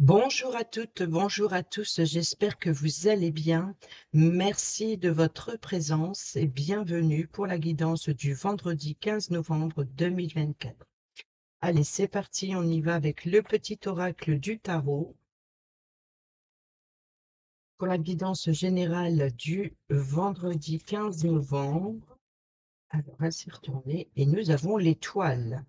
Bonjour à toutes, bonjour à tous, j'espère que vous allez bien. Merci de votre présence et bienvenue pour la guidance du vendredi 15 novembre 2024. Allez, c'est parti, on y va avec le petit oracle du tarot pour la guidance générale du vendredi 15 novembre. Alors, on va s'y retourner et nous avons l'étoile.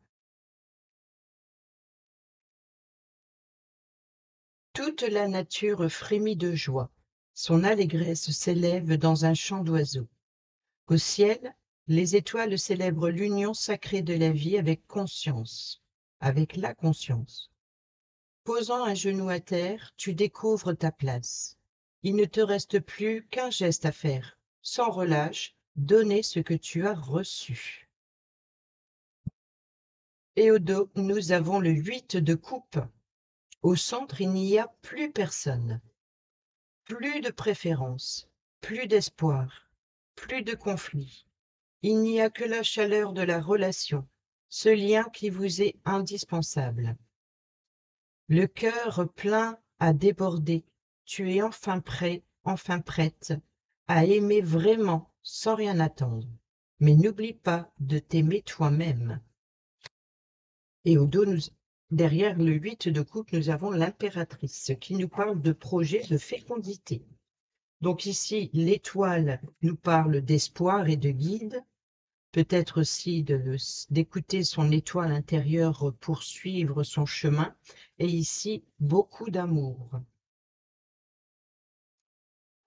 Toute la nature frémit de joie, son allégresse s'élève dans un chant d'oiseaux. Au ciel, les étoiles célèbrent l'union sacrée de la vie avec la conscience. Posant un genou à terre, tu découvres ta place. Il ne te reste plus qu'un geste à faire. Sans relâche, donner ce que tu as reçu. Et au dos, nous avons le 8 de coupe. Au centre, il n'y a plus personne. Plus de préférence, plus d'espoir, plus de conflit. Il n'y a que la chaleur de la relation, ce lien qui vous est indispensable. Le cœur plein à déborder, tu es enfin prêt, enfin prête à aimer vraiment sans rien attendre. Mais n'oublie pas de t'aimer toi-même. Et au dos, derrière le 8 de coupe, nous avons l'impératrice qui nous parle de projet de fécondité. Donc ici, l'étoile nous parle d'espoir et de guide. Peut-être aussi d'écouter son étoile intérieure pour suivre son chemin. Et ici, beaucoup d'amour.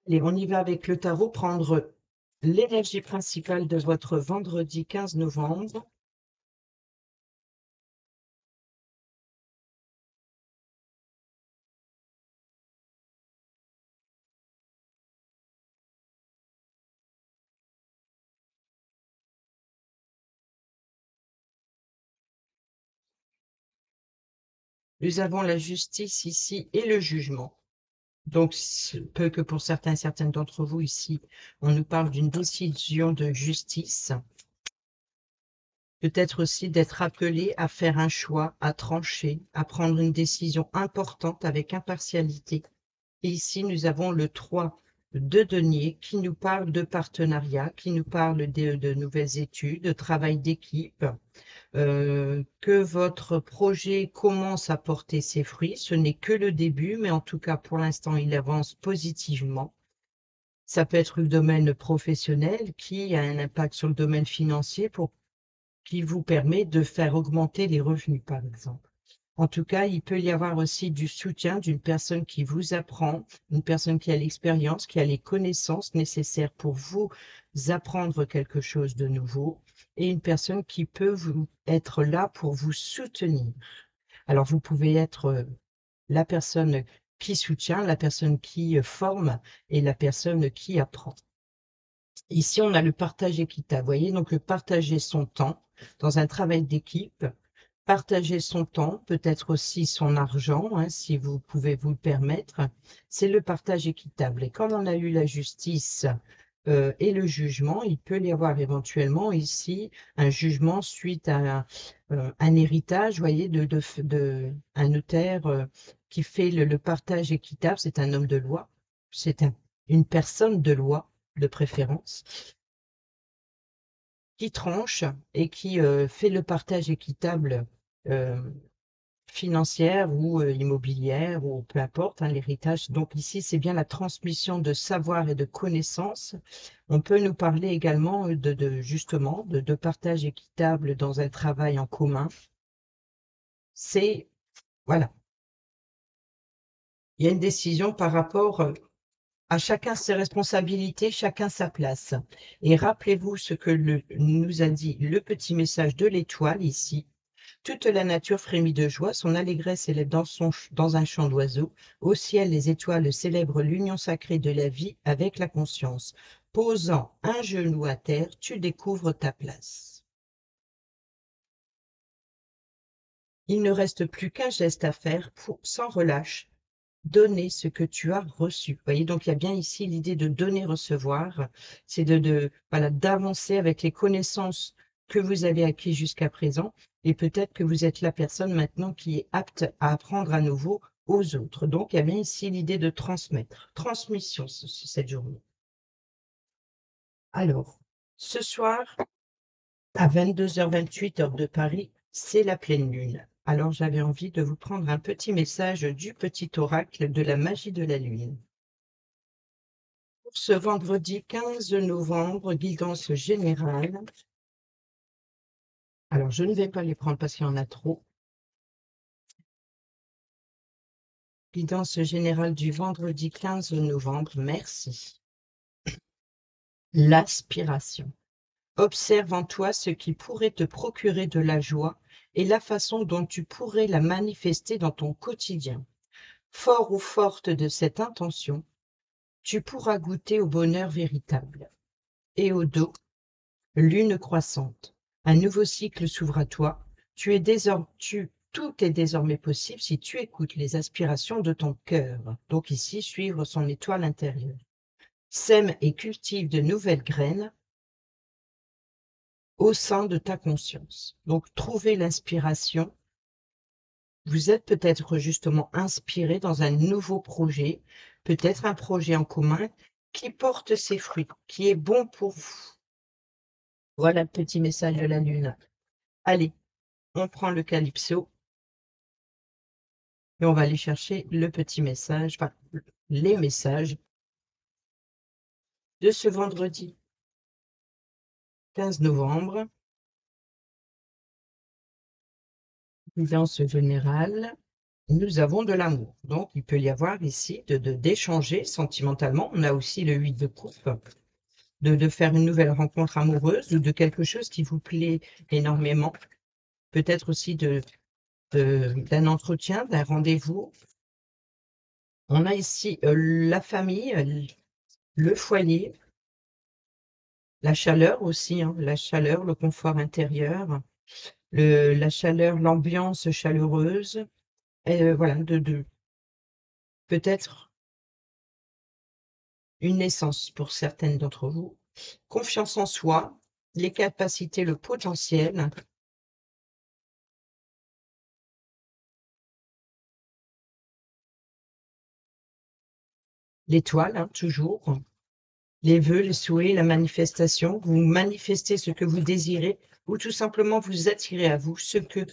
Allez, on y va avec le tarot, prendre l'énergie principale de votre vendredi 15 novembre. Nous avons la justice ici et le jugement. Donc, peu que pour certaines d'entre vous ici, on nous parle d'une décision de justice. Peut-être aussi d'être appelé à faire un choix, à trancher, à prendre une décision importante avec impartialité. Et ici, nous avons le 3 de denier qui nous parle de partenariat, qui nous parle de nouvelles études, de travail d'équipe, que votre projet commence à porter ses fruits. Ce n'est que le début, mais en tout cas, pour l'instant, il avance positivement. Ça peut être le domaine professionnel qui a un impact sur le domaine financier qui vous permet de faire augmenter les revenus, par exemple. En tout cas, il peut y avoir aussi du soutien d'une personne qui vous apprend, une personne qui a l'expérience, qui a les connaissances nécessaires pour vous apprendre quelque chose de nouveau, et une personne qui peut être là pour vous soutenir. Alors, vous pouvez être la personne qui soutient, la personne qui forme et la personne qui apprend. Ici, on a le partage équitable. Vous voyez, donc le partager son temps dans un travail d'équipe, partager son temps, peut-être aussi son argent, hein, si vous pouvez vous le permettre, c'est le partage équitable. Et quand on a eu la justice et le jugement, il peut y avoir éventuellement ici un jugement suite à un héritage, vous voyez, un notaire qui fait le partage équitable, c'est un homme de loi, c'est une personne de loi de préférence, qui tranche et qui fait le partage équitable euh, financière ou immobilière ou peu importe, hein, l'héritage. Donc ici, c'est bien la transmission de savoir et de connaissances. On peut nous parler également justement de partage équitable dans un travail en commun. C'est, voilà, il y a une décision par rapport à chacun ses responsabilités, chacun sa place. Et rappelez-vous ce que nous a dit le petit message de l'étoile ici. Toute la nature frémit de joie, son allégresse élève dans un chant d'oiseaux. Au ciel, les étoiles célèbrent l'union sacrée de la vie avec la conscience. Posant un genou à terre, tu découvres ta place. Il ne reste plus qu'un geste à faire pour, sans relâche, donner ce que tu as reçu. Vous voyez, donc il y a bien ici l'idée de donner-recevoir, c'est voilà, d'avancer avec les connaissances que vous avez acquis jusqu'à présent, et peut-être que vous êtes la personne maintenant qui est apte à apprendre à nouveau aux autres. Donc, il y a bien ici l'idée de transmettre. Transmission, cette journée. Alors, ce soir, à 22h28 heure de Paris, c'est la pleine lune. Alors, j'avais envie de vous prendre un petit message du petit oracle de la magie de la lune. Pour ce vendredi 15 novembre, guidance générale. Alors, je ne vais pas les prendre parce qu'il y en a trop. Guidance générale du vendredi 15 novembre, merci. L'aspiration. Observe en toi ce qui pourrait te procurer de la joie et la façon dont tu pourrais la manifester dans ton quotidien. Fort ou forte de cette intention, tu pourras goûter au bonheur véritable. Et au dos, lune croissante. Un nouveau cycle s'ouvre à toi. Tout est désormais possible si tu écoutes les aspirations de ton cœur. Donc ici, suivre son étoile intérieure. Sème et cultive de nouvelles graines au sein de ta conscience. Donc, trouver l'inspiration. Vous êtes peut-être justement inspiré dans un nouveau projet, peut-être un projet en commun qui porte ses fruits, qui est bon pour vous. Voilà le petit message de la lune. Allez, on prend le calypso et on va aller chercher le petit message, enfin, les messages de ce vendredi 15 novembre. Guidance générale. Nous avons de l'amour. Donc, il peut y avoir ici d'échanger sentimentalement. On a aussi le 8 de coupe, de faire une nouvelle rencontre amoureuse ou de quelque chose qui vous plaît énormément. Peut-être aussi d'un entretien, d'un rendez-vous. On a ici la famille, le foyer, la chaleur aussi, hein, la chaleur, le confort intérieur, la chaleur, l'ambiance chaleureuse. Voilà, peut-être une naissance pour certaines d'entre vous. Confiance en soi, les capacités, le potentiel. L'étoile, hein, toujours. Les vœux, les souhaits, la manifestation. Vous manifestez ce que vous désirez ou tout simplement vous attirez à vous ce que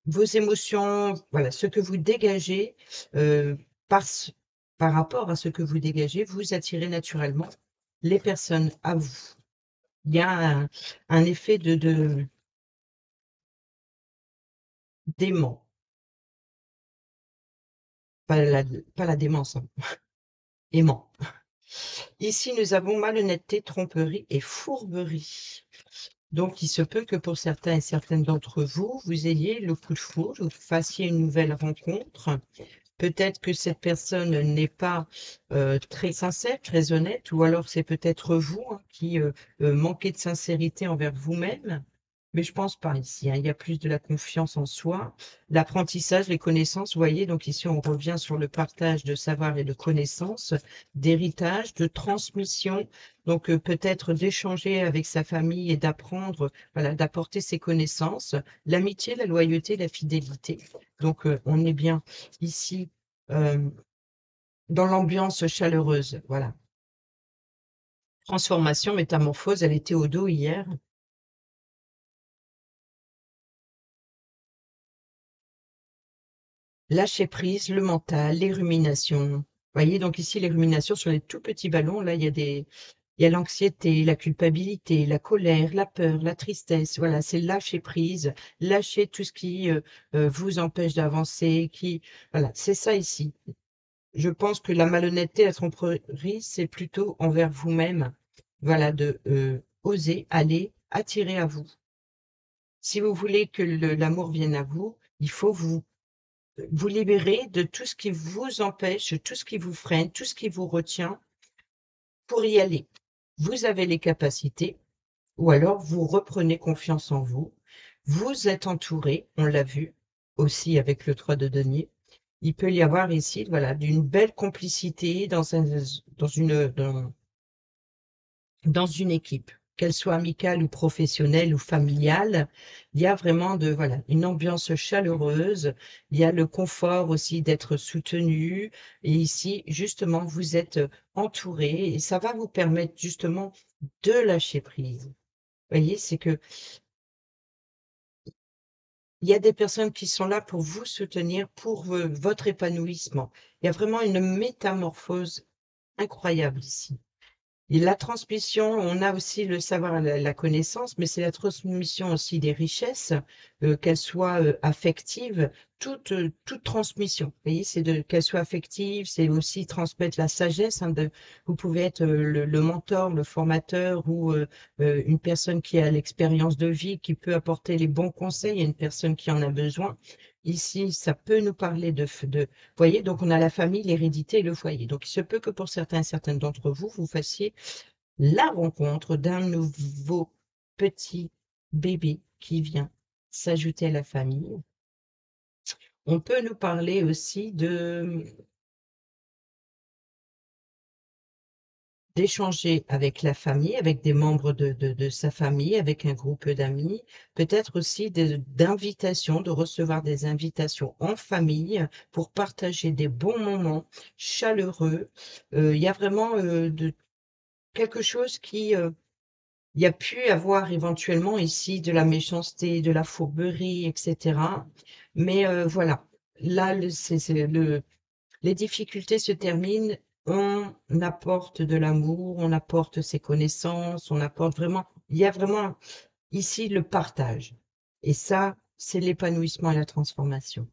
vos émotions, voilà, ce que vous dégagez par rapport à ce que vous dégagez, vous attirez naturellement les personnes à vous. Il y a un effet d'aimant. Pas la démence, hein. Aimant. Ici, nous avons malhonnêteté, tromperie et fourberie. Donc, il se peut que pour certains et certaines d'entre vous, vous ayez le coup de foudre, vous fassiez une nouvelle rencontre. Peut-être que cette personne n'est pas très sincère, très honnête, ou alors c'est peut-être vous hein, qui manquez de sincérité envers vous-même. Mais je pense pas ici, hein. Il y a plus de la confiance en soi, l'apprentissage, les connaissances. Vous voyez, donc ici, on revient sur le partage de savoir et de connaissances, d'héritage, de transmission. Donc, peut-être d'échanger avec sa famille et d'apprendre, voilà, d'apporter ses connaissances, l'amitié, la loyauté, la fidélité. Donc, on est bien ici dans l'ambiance chaleureuse. Voilà. Transformation, métamorphose, elle était au dos hier. Lâcher prise, le mental, les ruminations. Vous voyez, donc ici, les ruminations sur les tout petits ballons, là, il y a l'anxiété, la culpabilité, la colère, la peur, la tristesse. Voilà, c'est lâcher prise, lâcher tout ce qui vous empêche d'avancer, voilà, c'est ça ici. Je pense que la malhonnêteté, la tromperie, c'est plutôt envers vous-même. Voilà, de oser aller attirer à vous. Si vous voulez que l'amour vienne à vous, il faut vous libérer de tout ce qui vous empêche, tout ce qui vous freine, tout ce qui vous retient pour y aller. Vous avez les capacités, ou alors vous reprenez confiance en vous. Vous êtes entouré, on l'a vu aussi avec le 3 de denier. Il peut y avoir ici, voilà, d'une belle complicité dans une équipe. qu'elle soit amicale ou professionnelle ou familiale, il y a vraiment voilà, une ambiance chaleureuse, il y a le confort aussi d'être soutenu et ici, justement, vous êtes entouré et ça va vous permettre justement de lâcher prise. Vous voyez, c'est que il y a des personnes qui sont là pour vous soutenir, pour votre épanouissement. Il y a vraiment une métamorphose incroyable ici. Et la transmission, on a aussi le savoir, la connaissance, mais c'est la transmission aussi des richesses, qu'elles soient affectives, toute transmission. Vous voyez, c'est qu'elles soient affectives, c'est aussi transmettre la sagesse. Hein, vous pouvez être le mentor, le formateur ou une personne qui a l'expérience de vie, qui peut apporter les bons conseils à une personne qui en a besoin. Ici, ça peut nous parler vous voyez, donc on a la famille, l'hérédité et le foyer. Donc il se peut que pour certaines d'entre vous, vous fassiez la rencontre d'un nouveau petit bébé qui vient s'ajouter à la famille. On peut nous parler aussi d'échanger avec la famille, avec des membres de sa famille, avec un groupe d'amis, peut-être aussi d'invitations, de recevoir des invitations en famille pour partager des bons moments chaleureux. Il y a vraiment quelque chose qui il y a pu avoir éventuellement ici de la méchanceté, de la fourberie, etc. Mais voilà, là, les difficultés se terminent. On apporte de l'amour, on apporte ses connaissances, on apporte vraiment. Il y a vraiment ici le partage. Et ça, c'est l'épanouissement et la transformation.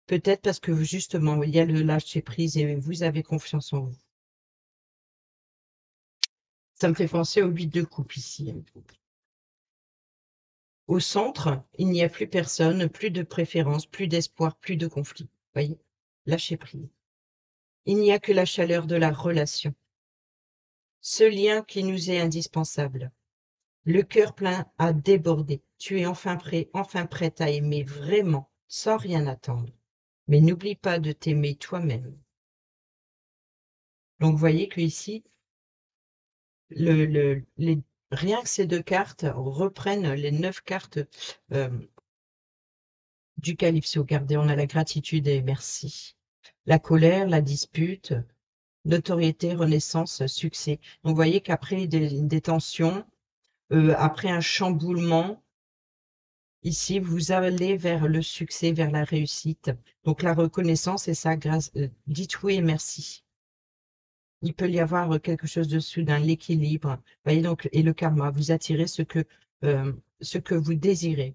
Peut-être parce que justement, il y a le lâcher prise et vous avez confiance en vous. Ça me fait penser au 8 de coupe ici. Au centre, il n'y a plus personne, plus de préférence, plus d'espoir, plus de conflit. Voyez? Lâcher prise. Il n'y a que la chaleur de la relation, ce lien qui nous est indispensable. Le cœur plein à déborder. Tu es enfin prête à aimer vraiment, sans rien attendre. Mais n'oublie pas de t'aimer toi-même. Donc, vous voyez que ici, rien que ces deux cartes reprennent les 9 cartes euh, du Calypso. Regardez, on a la gratitude et merci. La colère, la dispute, notoriété, renaissance, succès. Donc, vous voyez qu'après des tensions, après un chamboulement, ici, vous allez vers le succès, vers la réussite. Donc, la reconnaissance et ça, grâce, dites oui et merci. Il peut y avoir quelque chose de soudain, l'équilibre. Voyez donc, et le karma, vous attirez ce que vous désirez.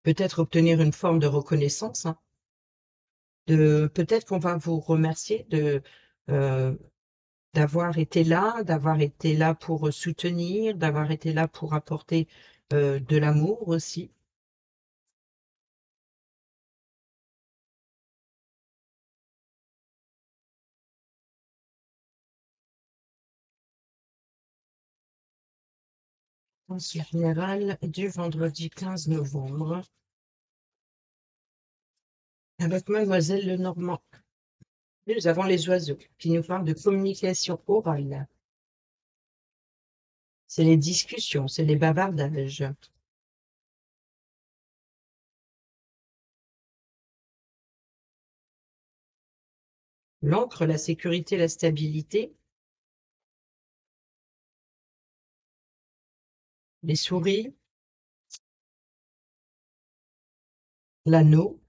Peut-être obtenir une forme de reconnaissance, hein, peut-être qu'on va vous remercier euh, d'avoir été là pour soutenir, d'avoir été là pour apporter de l'amour aussi. Conseil général du vendredi 15 novembre avec Mademoiselle Lenormand. Nous avons les oiseaux qui nous parlent de communication orale. C'est les discussions, c'est les bavardages. L'encre, la sécurité, la stabilité. Les souris, l'anneau.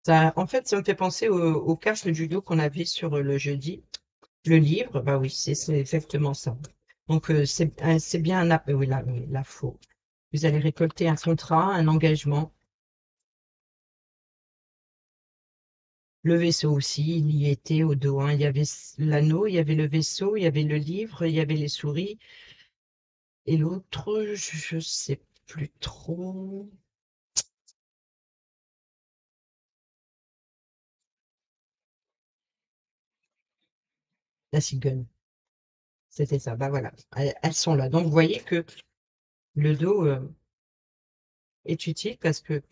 Ça, en fait, ça me fait penser aux cartes de judo qu'on avait sur le jeudi. Le livre, bah oui, c'est exactement ça. Donc, c'est bien oui, oui, la faux. Vous allez récolter un contrat, un engagement. Le vaisseau aussi, il y était au dos, hein. Il y avait l'anneau, il y avait le vaisseau, il y avait le livre, il y avait les souris. Et l'autre, je sais plus trop. La cigogne, c'était ça. Bah voilà, elles sont là. Donc, vous voyez que le dos est utile parce que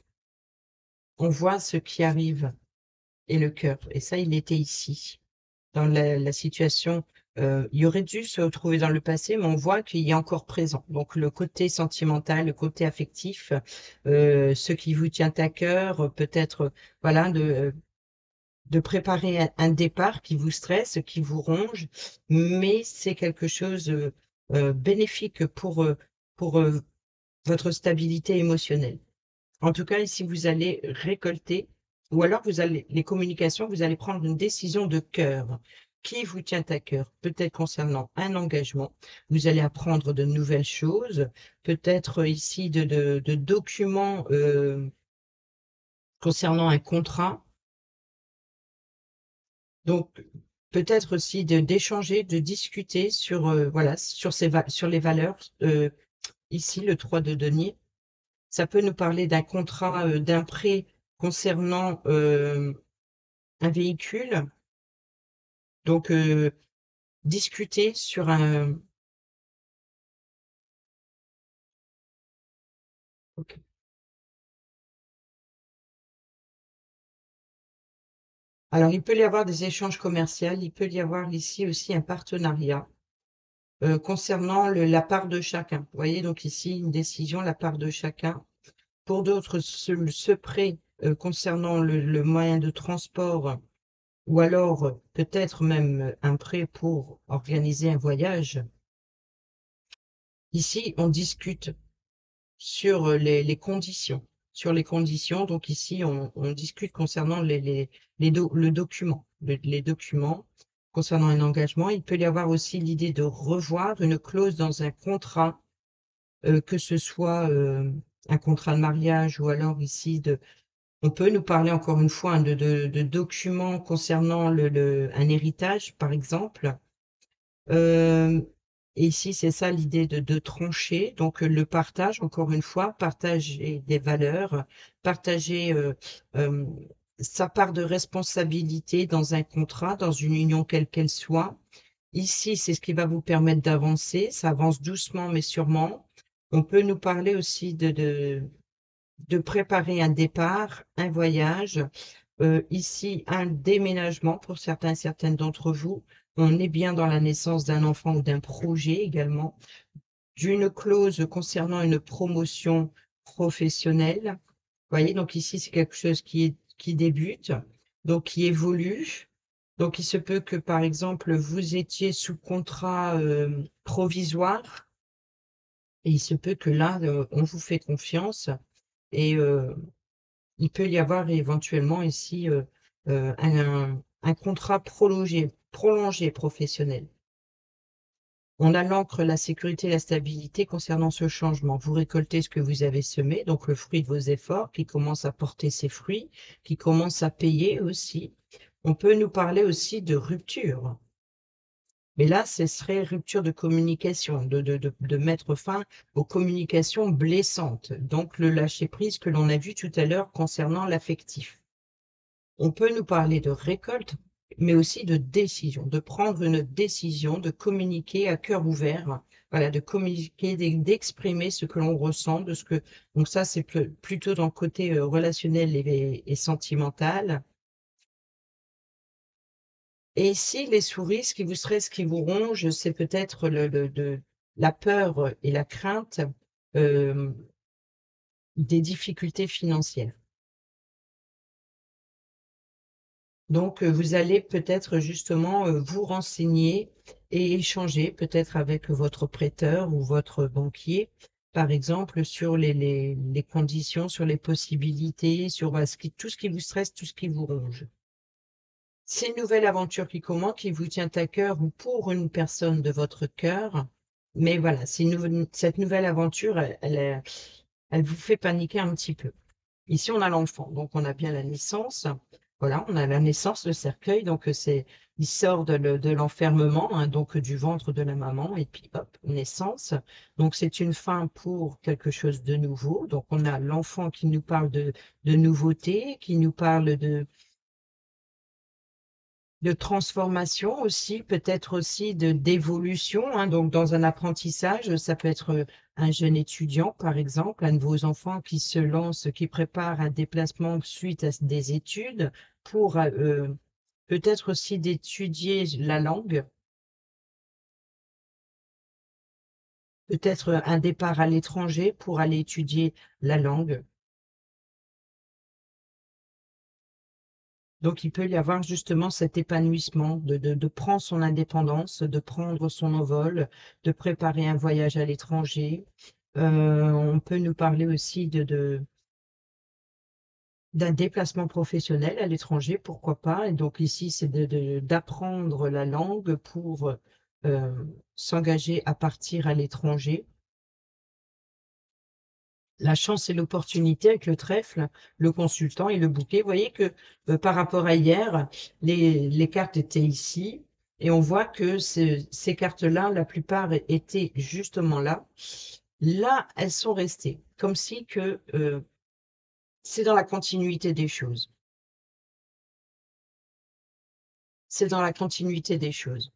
on voit ce qui arrive et le cœur. Et ça, il était ici, dans la situation, il aurait dû se retrouver dans le passé, mais on voit qu'il est encore présent. Donc le côté sentimental, le côté affectif, ce qui vous tient à cœur, peut-être, voilà, de préparer un départ qui vous stresse, qui vous ronge, mais c'est quelque chose bénéfique pour votre stabilité émotionnelle. En tout cas, ici, vous allez récolter, ou alors vous allez, les communications, vous allez prendre une décision de cœur qui vous tient à cœur, peut-être concernant un engagement. Vous allez apprendre de nouvelles choses, peut-être ici de documents concernant un contrat. Donc, peut-être aussi d'échanger, de discuter sur, voilà, sur les valeurs. Ici, le 3 de denier, ça peut nous parler d'un contrat, d'un prêt concernant un véhicule. Donc, discuter sur un... Ok. Alors, il peut y avoir des échanges commerciaux, il peut y avoir ici aussi un partenariat concernant la part de chacun. Vous voyez, donc ici, une décision, la part de chacun. Pour d'autres, ce prêt concernant le moyen de transport, ou alors peut-être même un prêt pour organiser un voyage. Ici, on discute sur les conditions. Sur les conditions, donc ici, on discute concernant le document, les documents concernant un engagement. Il peut y avoir aussi l'idée de revoir une clause dans un contrat, que ce soit un contrat de mariage ou alors ici on peut nous parler encore une fois de documents concernant un héritage, par exemple. Euh, et ici, c'est ça l'idée de trancher. Donc, le partage, encore une fois, partager des valeurs, partager euh, sa part de responsabilité dans un contrat, dans une union quelle qu'elle soit. Ici, c'est ce qui va vous permettre d'avancer. Ça avance doucement, mais sûrement. On peut nous parler aussi de préparer un départ, un voyage, ici un déménagement pour certains et certaines d'entre vous. On est bien dans la naissance d'un enfant ou d'un projet également, d'une clause concernant une promotion professionnelle. Vous voyez, donc ici c'est quelque chose qui débute, donc qui évolue. Donc il se peut que par exemple vous étiez sous contrat provisoire et il se peut que là on vous fait confiance et il peut y avoir éventuellement ici un contrat prolongé professionnel. On a l'ancre, la sécurité, la stabilité concernant ce changement. Vous récoltez ce que vous avez semé, donc le fruit de vos efforts qui commence à porter ses fruits, qui commence à payer aussi. On peut nous parler aussi de rupture. Mais là, ce serait rupture de communication, de mettre fin aux communications blessantes. Donc, le lâcher-prise que l'on a vu tout à l'heure concernant l'affectif. On peut nous parler de récolte, mais aussi de décision, de prendre une décision, de communiquer à cœur ouvert, voilà, de communiquer, d'exprimer ce que l'on ressent, de ce que, donc ça, c'est plutôt dans le côté relationnel et sentimental. Et ici, les souris, ce qui vous stresse, ce qui vous ronge, c'est peut-être la peur et la crainte euh, des difficultés financières. Donc, vous allez peut-être justement vous renseigner et échanger peut-être avec votre prêteur ou votre banquier, par exemple, sur les conditions, sur les possibilités, sur voilà, tout ce qui vous stresse, tout ce qui vous ronge. C'est une nouvelle aventure qui commence, qui vous tient à cœur ou pour une personne de votre cœur. Mais voilà, cette nouvelle aventure, elle vous fait paniquer un petit peu. Ici, on a l'enfant, donc on a bien la naissance. Voilà, on a la naissance, le cercueil, donc il sort de l'enfermement, hein, donc du ventre de la maman, et puis hop, naissance. Donc c'est une fin pour quelque chose de nouveau. Donc on a l'enfant qui nous parle de nouveauté, qui nous parle de transformation aussi, peut-être aussi d'évolution, hein. Donc, dans un apprentissage, ça peut être un jeune étudiant, par exemple, un de vos enfants qui se lance, qui prépare un déplacement suite à des études pour Peut-être aussi d'étudier la langue. Peut-être un départ à l'étranger pour aller étudier la langue. Donc, il peut y avoir justement cet épanouissement de prendre son indépendance, de prendre son envol, de préparer un voyage à l'étranger. On peut nous parler aussi d'un déplacement professionnel à l'étranger, pourquoi pas. Et donc ici, c'est d'apprendre la langue pour s'engager à partir à l'étranger. La chance et l'opportunité avec le trèfle, le consultant et le bouquet. Vous voyez que par rapport à hier, les cartes étaient ici et on voit que ces cartes-là, la plupart étaient justement là. Là, elles sont restées, comme si que c'est dans la continuité des choses. C'est dans la continuité des choses.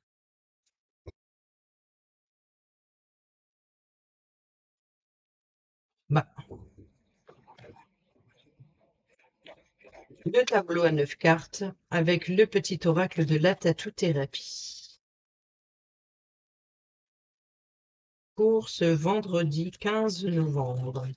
Bah, le tableau à 9 cartes avec le petit oracle de la tatou-thérapie. Pour ce vendredi 15 novembre.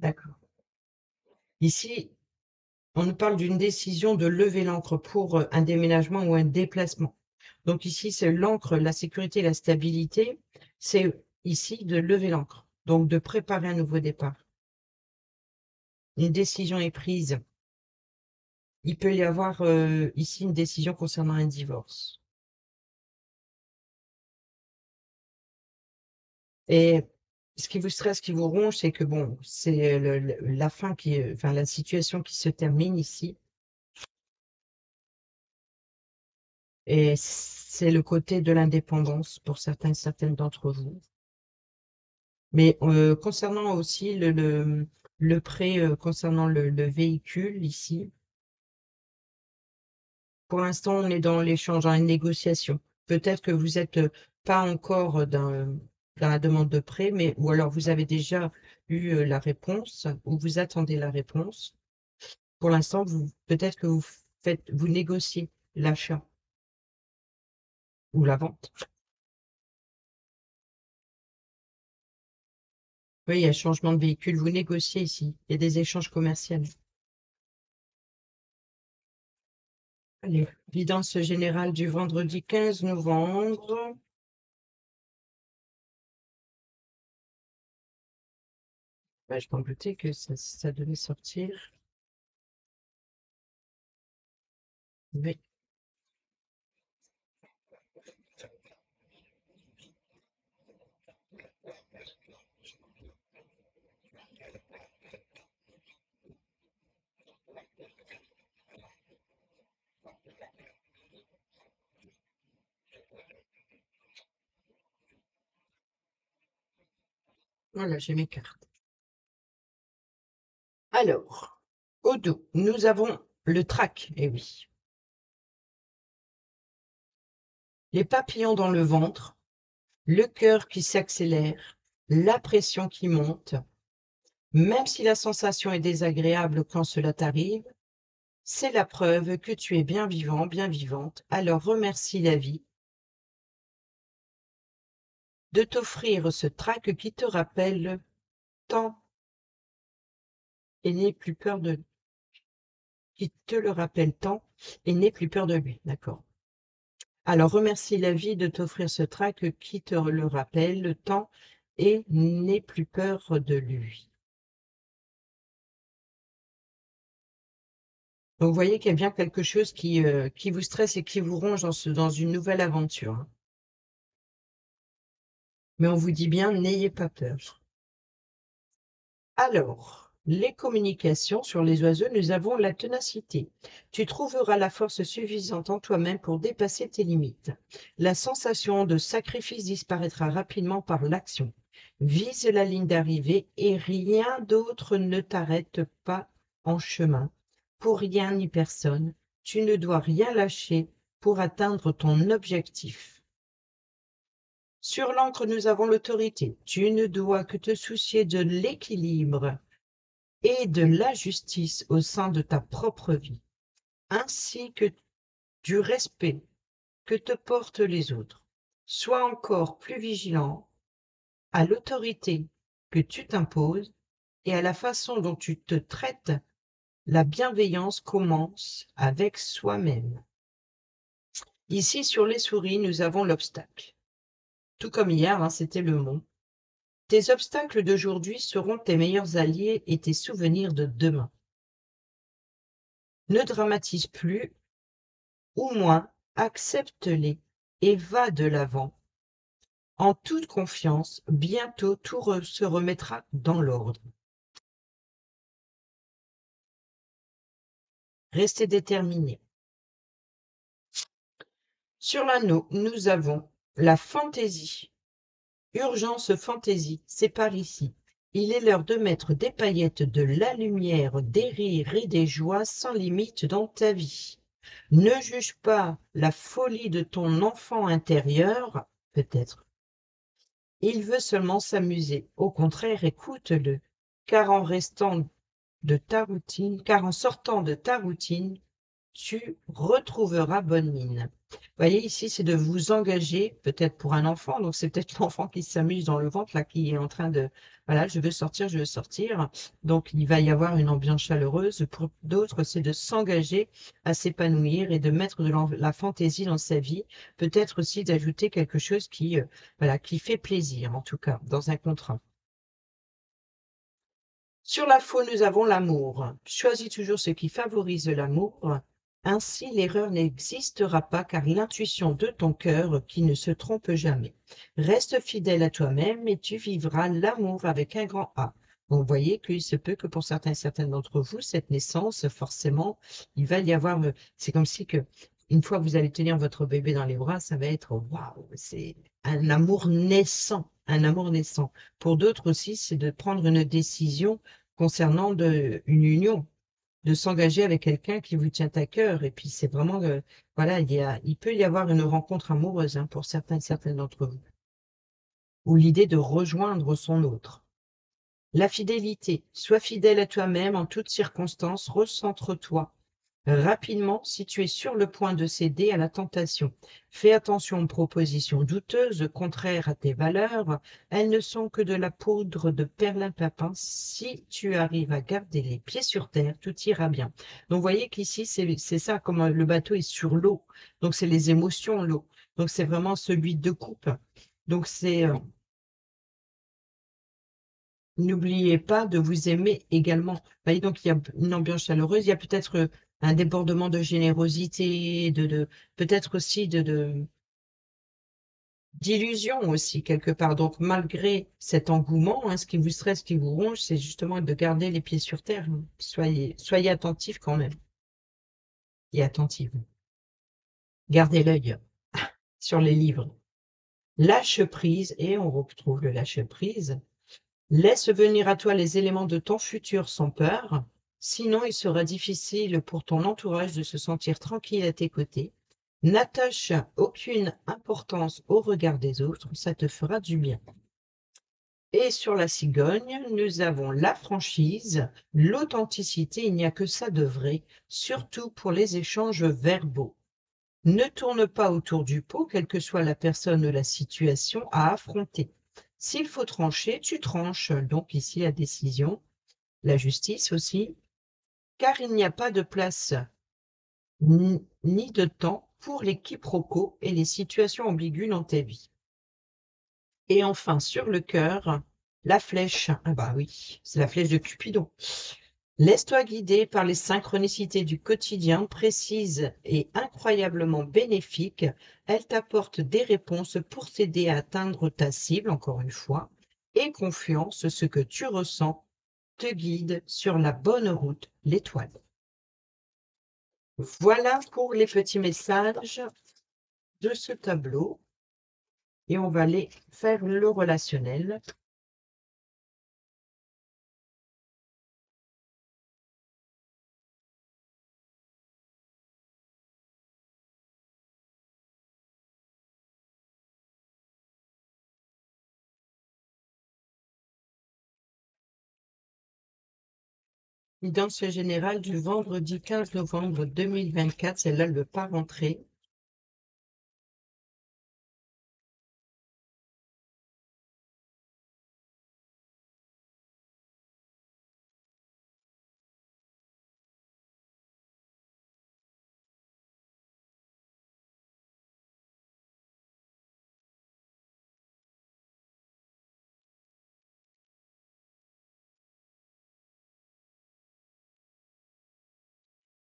D'accord. Ici, on nous parle d'une décision de lever l'ancre pour un déménagement ou un déplacement. Donc ici, c'est l'ancre, la sécurité, la stabilité. C'est ici de lever l'ancre, donc de préparer un nouveau départ. Une décision est prise. Il peut y avoir ici une décision concernant un divorce. Et ce qui vous stresse, ce qui vous ronge, c'est que bon, c'est la fin enfin la situation qui se termine ici. Et c'est le côté de l'indépendance pour certains et certaines d'entre vous. Mais concernant aussi le prêt, concernant le véhicule ici, pour l'instant, on est dans l'échange, dans une négociation. Peut-être que vous n'êtes pas encore dans la demande de prêt, mais ou alors vous avez déjà eu la réponse ou vous attendez la réponse. Pour l'instant, peut-être que vous négociez l'achat ou la vente. Oui, il y a changement de véhicule. Vous négociez ici. Il y a des échanges commerciaux. Allez, guidance générale du vendredi 15 novembre. Bah, je m'en doutais que ça devait sortir. Oui. Voilà, j'ai mes cartes. Alors, au dos, nous avons le trac. Eh oui. Les papillons dans le ventre, le cœur qui s'accélère, la pression qui monte. Même si la sensation est désagréable quand cela t'arrive, c'est la preuve que tu es bien vivant, bien vivante. Alors remercie la vie de t'offrir ce trac qui te rappelle tant et n'aie plus peur de qui te le rappelle tant et n'aie plus peur de lui. D'accord. Alors remercie la vie de t'offrir ce trac qui te le rappelle tant et n'aie plus peur de lui. Donc vous voyez qu'il y a bien quelque chose qui vous stresse et qui vous ronge dans une nouvelle aventure, hein. Mais on vous dit bien, n'ayez pas peur. Alors, les communications sur les oiseaux, nous avons la ténacité. Tu trouveras la force suffisante en toi-même pour dépasser tes limites. La sensation de sacrifice disparaîtra rapidement par l'action. Vise la ligne d'arrivée et rien d'autre ne t'arrête pas en chemin. Pour rien ni personne, tu ne dois rien lâcher pour atteindre ton objectif. Sur l'encre, nous avons l'autorité. Tu ne dois que te soucier de l'équilibre et de la justice au sein de ta propre vie, ainsi que du respect que te portent les autres. Sois encore plus vigilant à l'autorité que tu t'imposes et à la façon dont tu te traites. La bienveillance commence avec soi-même. Ici, sur les souris, nous avons l'obstacle. Tout comme hier, c'était le mont. Tes obstacles d'aujourd'hui seront tes meilleurs alliés et tes souvenirs de demain. Ne dramatise plus, ou moins, accepte-les et va de l'avant. En toute confiance, bientôt tout se remettra dans l'ordre. Restez déterminés. Sur l'anneau, nous avons la fantaisie. Urgence fantaisie, c'est par ici. Il est l'heure de mettre des paillettes, de la lumière, des rires et des joies sans limite dans ta vie. Ne juge pas la folie de ton enfant intérieur, peut-être. Il veut seulement s'amuser. Au contraire, écoute-le, car car en sortant de ta routine, tu retrouveras bonne mine. Vous voyez, ici, c'est de vous engager, peut-être pour un enfant, donc c'est peut-être l'enfant qui s'amuse dans le ventre, là, qui est en train de, voilà, je veux sortir, je veux sortir. Donc, il va y avoir une ambiance chaleureuse. Pour d'autres, c'est de s'engager à s'épanouir et de mettre de la fantaisie dans sa vie. Peut-être aussi d'ajouter quelque chose qui, voilà, qui fait plaisir, en tout cas, dans un contrat. Sur la faux, nous avons l'amour. Choisis toujours ce qui favorise l'amour. Ainsi, l'erreur n'existera pas car l'intuition de ton cœur qui ne se trompe jamais. Reste fidèle à toi-même et tu vivras l'amour avec un grand A. Vous voyez qu'il se peut que pour certains et certaines d'entre vous, cette naissance, forcément, il va y avoir, c'est comme si que une fois que vous allez tenir votre bébé dans les bras, ça va être waouh, c'est un amour naissant, un amour naissant. Pour d'autres aussi, c'est de prendre une décision concernant une union, de s'engager avec quelqu'un qui vous tient à cœur. Et puis c'est vraiment, voilà, il peut y avoir une rencontre amoureuse pour certains et certaines d'entre vous, ou l'idée de rejoindre son autre. La fidélité, sois fidèle à toi-même en toutes circonstances, recentre-toi rapidement si tu es sur le point de céder à la tentation. Fais attention aux propositions douteuses, contraires à tes valeurs. Elles ne sont que de la poudre de perlimpinpin. Si tu arrives à garder les pieds sur terre, tout ira bien. Donc, vous voyez qu'ici, c'est ça, comme le bateau est sur l'eau. Donc, c'est les émotions, l'eau. Donc, c'est vraiment celui de coupe. Donc, c'est n'oubliez pas de vous aimer également. Vous voyez, donc il y a une ambiance chaleureuse, il y a peut-être un débordement de générosité, peut-être aussi d'illusion aussi quelque part. Donc malgré cet engouement, ce qui vous stresse, ce qui vous ronge, c'est justement de garder les pieds sur terre. Soyez attentifs quand même et attentifs. Gardez l'œil sur les livres. Lâche prise, et on retrouve le lâche prise. Laisse venir à toi les éléments de ton futur sans peur, sinon il sera difficile pour ton entourage de se sentir tranquille à tes côtés. N'attache aucune importance au regard des autres, ça te fera du bien. Et sur la cigogne, nous avons la franchise, l'authenticité, il n'y a que ça de vrai, surtout pour les échanges verbaux. Ne tourne pas autour du pot, quelle que soit la personne ou la situation à affronter. S'il faut trancher, tu tranches. Donc ici, la décision, la justice aussi, car il n'y a pas de place ni de temps pour les quiproquos et les situations ambiguës dans ta vie. Et enfin, sur le cœur, la flèche. Ah bah oui, c'est la flèche de Cupidon. Laisse-toi guider par les synchronicités du quotidien précises et incroyablement bénéfiques. Elles t'apportent des réponses pour t'aider à atteindre ta cible, encore une fois, et confiance, ce que tu ressens te guide sur la bonne route, l'étoile. Voilà pour les petits messages de ce tableau et on va aller faire le relationnel. Guidance générale du vendredi 15 novembre 2024, celle-là, elle ne veut pas rentrer.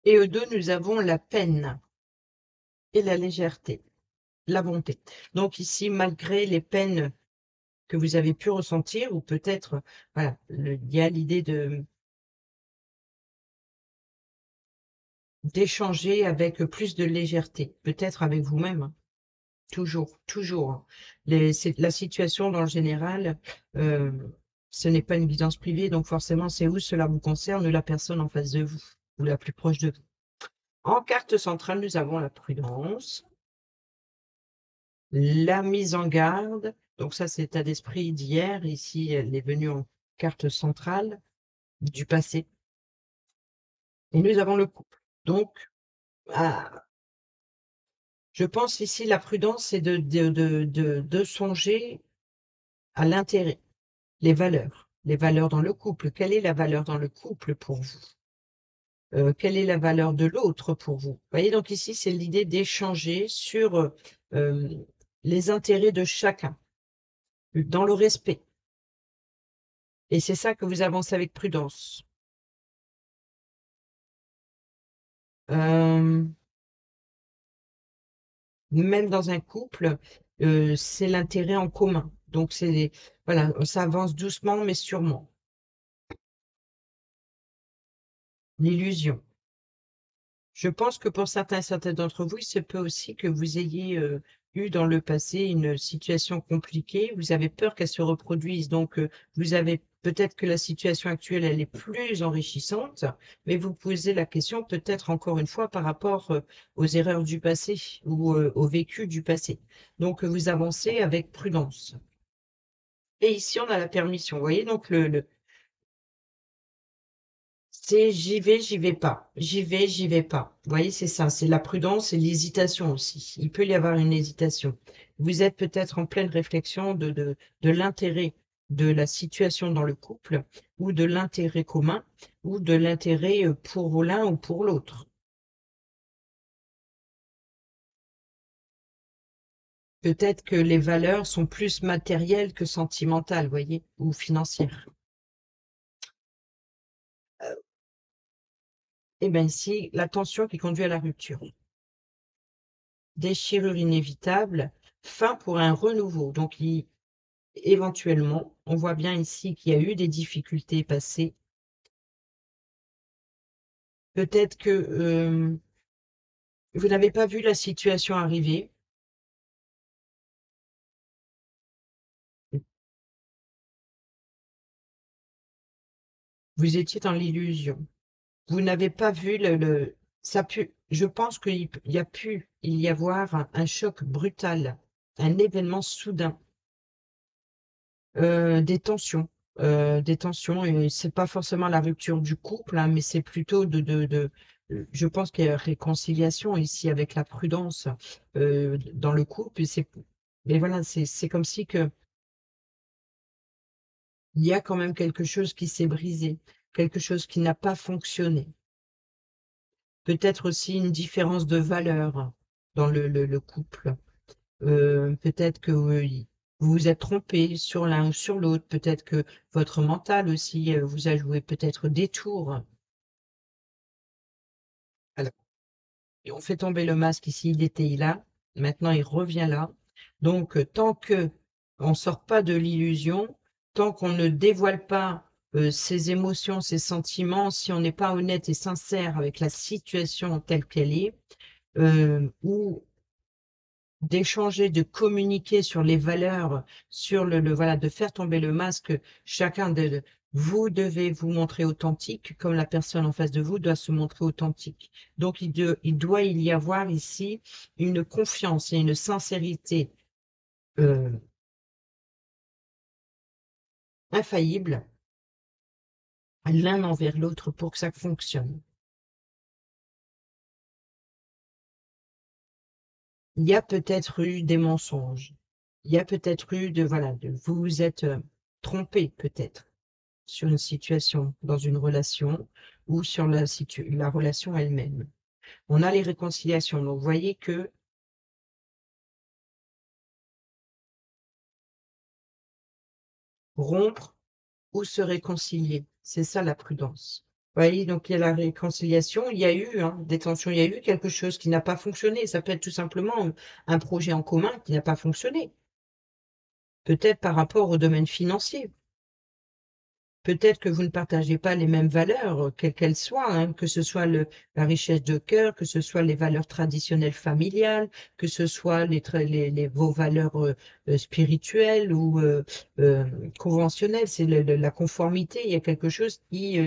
Et au dos, nous avons la peine et la légèreté, la bonté. Donc ici, malgré les peines que vous avez pu ressentir, ou peut-être, voilà, il y a l'idée d'échanger avec plus de légèreté, peut-être avec vous-même, hein. Toujours, toujours, hein. La situation, dans le général, euh, ce n'est pas une guidance privée, donc forcément, c'est où cela vous concerne, ou la personne en face de vous, ou la plus proche de vous. En carte centrale, nous avons la prudence, la mise en garde. Donc ça, c'est l'état d'esprit d'hier. Ici, elle est venue en carte centrale du passé. Et nous avons le couple. Donc, je pense ici, la prudence, c'est de songer à l'intérêt, les valeurs dans le couple. Quelle est la valeur dans le couple pour vous? Quelle est la valeur de l'autre pour vous? Vous voyez, donc ici, c'est l'idée d'échanger sur euh, les intérêts de chacun, dans le respect. Et c'est ça que vous avancez avec prudence. Euh, Même dans un couple, c'est l'intérêt en commun. Donc, voilà, ça avance doucement, mais sûrement. L'illusion. Je pense que pour certains d'entre vous, il se peut aussi que vous ayez eu dans le passé une situation compliquée. Vous avez peur qu'elle se reproduise. Donc, vous avez peut-être que la situation actuelle, elle est plus enrichissante, mais vous posez la question peut-être encore une fois par rapport aux erreurs du passé ou au vécu du passé. Donc, vous avancez avec prudence. Et ici, on a la permission. Vous voyez, donc c'est j'y vais pas, j'y vais pas. Vous voyez, c'est ça, c'est la prudence et l'hésitation aussi. Il peut y avoir une hésitation. Vous êtes peut-être en pleine réflexion de l'intérêt de la situation dans le couple, ou de l'intérêt commun, ou de l'intérêt pour l'un ou pour l'autre. Peut-être que les valeurs sont plus matérielles que sentimentales, vous voyez, ou financières. Eh bien ici, la tension qui conduit à la rupture. Déchirure inévitable, fin pour un renouveau. Donc, éventuellement, on voit bien ici qu'il y a eu des difficultés passées. Peut-être que vous n'avez pas vu la situation arriver. Vous étiez dans l'illusion. Vous n'avez pas vu je pense il y avoir un choc brutal, un événement soudain, des tensions, et c'est pas forcément la rupture du couple, hein, mais c'est plutôt je pense qu'il y a réconciliation ici avec la prudence dans le couple, mais voilà, c'est comme si que il y a quand même quelque chose qui s'est brisé, quelque chose qui n'a pas fonctionné. Peut-être aussi une différence de valeur dans le couple. Peut-être que vous vous êtes trompé sur l'un ou sur l'autre. Peut-être que votre mental aussi vous a joué peut-être des tours. Alors, et on fait tomber le masque ici, il était là. Maintenant, il revient là. Donc, tant que on sort pas de l'illusion, tant qu'on ne dévoile pas ses émotions, ses sentiments, si on n'est pas honnête et sincère avec la situation telle qu'elle est, ou d'échanger, de communiquer sur les valeurs, sur voilà, de faire tomber le masque. Vous devez vous montrer authentique, comme la personne en face de vous doit se montrer authentique. Donc, il doit y avoir ici une confiance et une sincérité euh, infaillible l'un envers l'autre pour que ça fonctionne. Il y a peut-être eu des mensonges. Il y a peut-être eu vous vous êtes trompé peut-être sur une situation, dans une relation ou sur la relation elle-même. On a les réconciliations. Donc, vous voyez que rompre ou se réconcilier, c'est ça la prudence. Vous voyez, donc il y a la réconciliation, il y a eu des tensions, il y a eu quelque chose qui n'a pas fonctionné. Ça peut être tout simplement un projet en commun qui n'a pas fonctionné. Peut-être par rapport au domaine financier. Peut-être que vous ne partagez pas les mêmes valeurs, quelles qu'elles soient, que ce soit la richesse de cœur, que ce soit les valeurs traditionnelles familiales, que ce soit vos valeurs spirituelles ou conventionnelles. C'est la conformité. Il y a quelque chose qui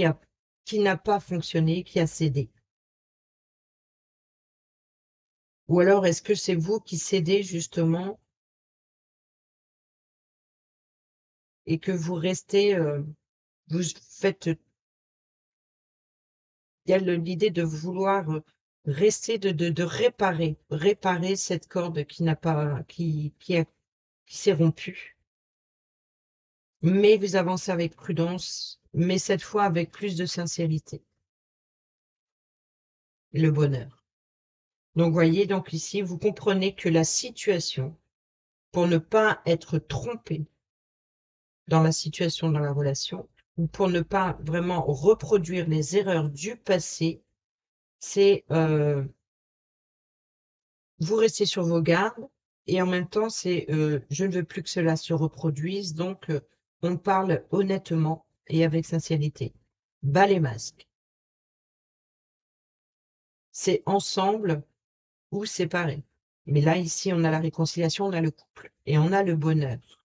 a, qui n'a pas fonctionné, qui a cédé. Ou alors, est-ce que c'est vous qui cédez justement et que vous restez, vous faites il y a l'idée de vouloir rester, de réparer cette corde qui n'a pas, qui s'est rompue. Mais vous avancez avec prudence, mais cette fois avec plus de sincérité. Le bonheur. Donc, voyez, donc ici, vous comprenez que la situation, pour ne pas être trompé dans la situation, dans la relation, ou pour ne pas vraiment reproduire les erreurs du passé, c'est vous restez sur vos gardes et en même temps, c'est je ne veux plus que cela se reproduise, donc on parle honnêtement et avec sincérité. Bas les masques. C'est ensemble ou séparés. Mais là, ici, on a la réconciliation, on a le couple et on a le bonheur.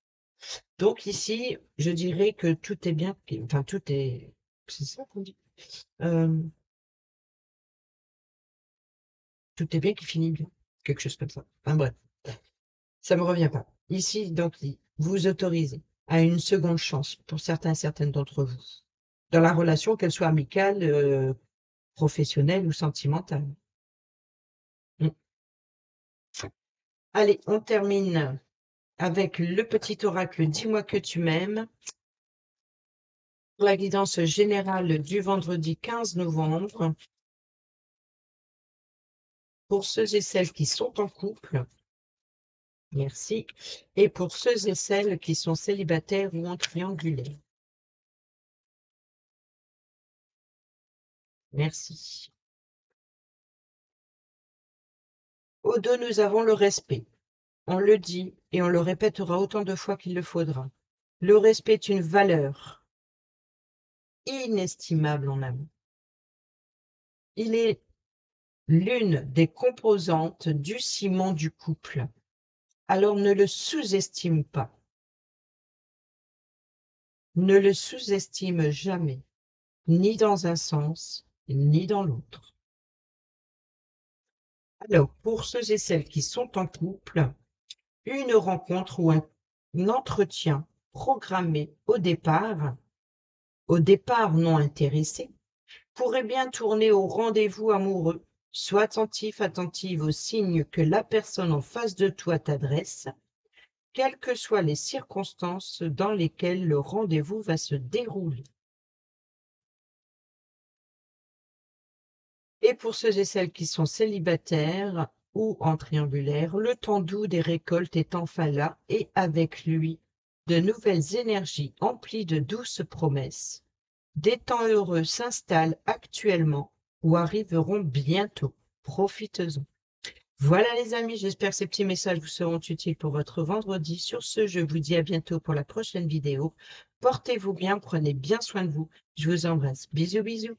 Donc ici, je dirais que tout est bien, enfin tout est, c'est ça qu'on dit. Euh, tout est bien qui finit bien, quelque chose comme ça. Enfin bref. Ça me revient pas. Ici, donc, vous autorisez à une seconde chance pour certains et certaines d'entre vous, dans la relation, qu'elle soit amicale, professionnelle ou sentimentale. Mm. Allez, on termine avec le petit oracle Dis-moi que tu m'aimes. Pour la guidance générale du vendredi 15 novembre, pour ceux et celles qui sont en couple, merci, et pour ceux et celles qui sont célibataires ou en triangulaire. Merci. Au dos, nous avons le respect. On le dit et on le répétera autant de fois qu'il le faudra. Le respect est une valeur inestimable en amour. Il est l'une des composantes du ciment du couple. Alors ne le sous-estime pas. Ne le sous-estime jamais, ni dans un sens, ni dans l'autre. Alors, pour ceux et celles qui sont en couple, une rencontre ou un entretien programmé au départ non intéressé, pourrait bien tourner au rendez-vous amoureux. Sois attentif, attentive aux signes que la personne en face de toi t'adresse, quelles que soient les circonstances dans lesquelles le rendez-vous va se dérouler. Et pour ceux et celles qui sont célibataires ou en triangulaire, le temps doux des récoltes est enfin là et avec lui, de nouvelles énergies emplies de douces promesses. Des temps heureux s'installent actuellement ou arriveront bientôt. Profitez-en. Voilà les amis, j'espère que ces petits messages vous seront utiles pour votre vendredi. Sur ce, je vous dis à bientôt pour la prochaine vidéo. Portez-vous bien, prenez bien soin de vous. Je vous embrasse. Bisous, bisous.